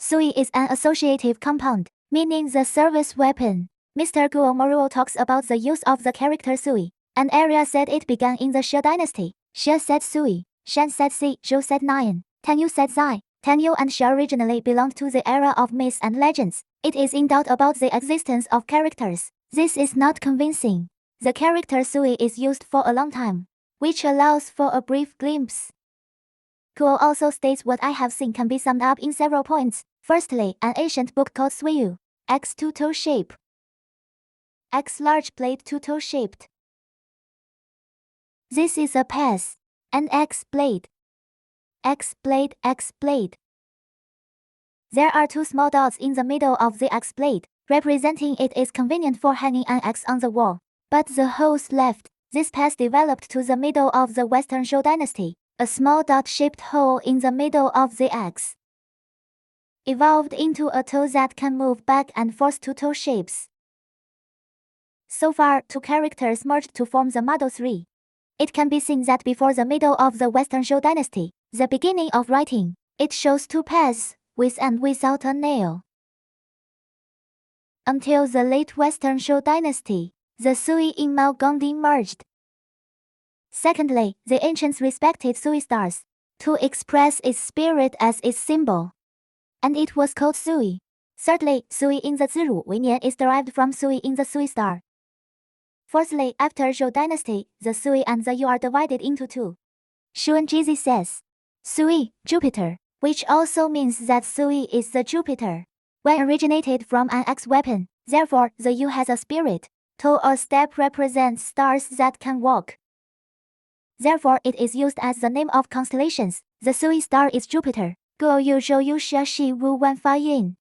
Sui is an associative compound, meaning the service weapon. Mr. Guo Moruo talks about the use of the character Sui. An area said it began in the Shi dynasty. Shi said Sui, Shan said Si, Zhou said Nian, Tanyu said Zai. Tanyu and Shi originally belonged to the era of myths and legends. It is in doubt about the existence of characters. This is not convincing. The character Sui is used for a long time, which allows for a brief glimpse. Guo also states what I have seen can be summed up in several points. Firstly, an ancient book called Suiyu. X two-toe shape. X large blade two-toe shaped. This is a pass. An X blade. X blade, X blade. There are two small dots in the middle of the X blade, representing it is convenient for hanging an X on the wall. But the holes left. This pass developed to the middle of the Western Zhou dynasty. A small dot-shaped hole in the middle of the X evolved into a toe that can move back and forth two-toe shapes. So far, two characters merged to form the Model 3. It can be seen that before the middle of the Western Zhou dynasty, the beginning of writing, it shows two paths, with and without a nail. Until the late Western Zhou dynasty, the Sui in Maogongdi merged. Secondly, the ancients respected Sui stars to express its spirit as its symbol, and it was called Sui. Thirdly, Sui in the Ziru Weinian is derived from Sui in the Sui star. Fourthly, after Zhou dynasty, the Sui and the Yu are divided into two. Shuanjizi says, Sui, Jupiter, which also means that Sui is the Jupiter. When originated from an X weapon, therefore the Yu has a spirit. Toe or step represents stars that can walk. Therefore, it is used as the name of constellations. The Sui star is Jupiter. Guo Yu Zhou Yu Xia Shi Wu Wan Fa Yin.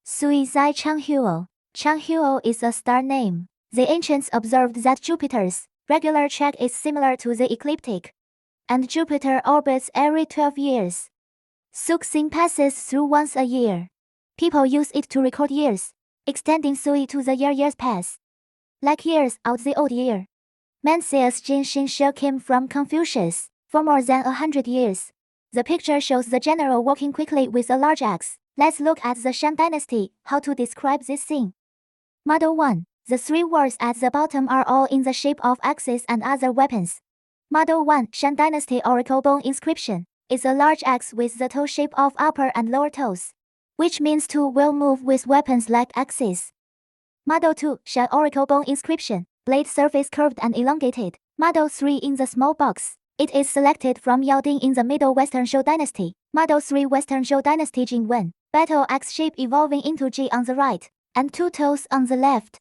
Sui Zai Changhuo. Changhuo is a star name. The ancients observed that Jupiter's regular track is similar to the ecliptic, and Jupiter orbits every 12 years. Suxing passes through once a year. People use it to record years, extending Sui to the years pass. Like years out the old year. Mencius Jin Xin Shi came from Confucius for more than 100 years. The picture shows the general walking quickly with a large axe. Let's look at the Shan dynasty, how to describe this scene. Model 1. The three words at the bottom are all in the shape of axes and other weapons. Model 1 Shan dynasty oracle bone inscription is a large axe with the toe shape of upper and lower toes, which means two will move with weapons like axes. Model 2 Shan oracle bone inscription, blade surface curved and elongated. Model 3 in the small box. It is selected from Yaoding in the Middle Western Zhou dynasty. Model 3 Western Zhou dynasty Jin Wen. Battle axe shape evolving into Ji on the right, and two toes on the left.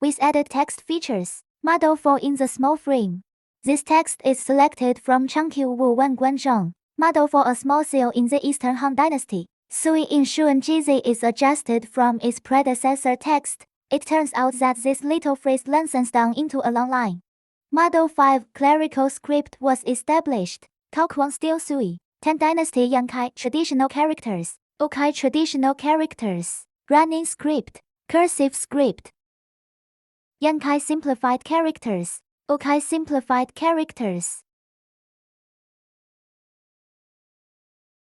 With added text features. Model 4 in the small frame. This text is selected from Changqiu Wu Wan Guanzhong. Model 4 a small seal in the Eastern Han dynasty. Sui in Shuanjizi is adjusted from its predecessor text. It turns out that this little phrase lengthens down into a long line. Model 5 clerical script was established. Kaokuang Steel Sui. 10 Dynasty Yankai traditional characters. Okai traditional characters. Running script. Cursive script. Yankai simplified characters. Okai simplified characters.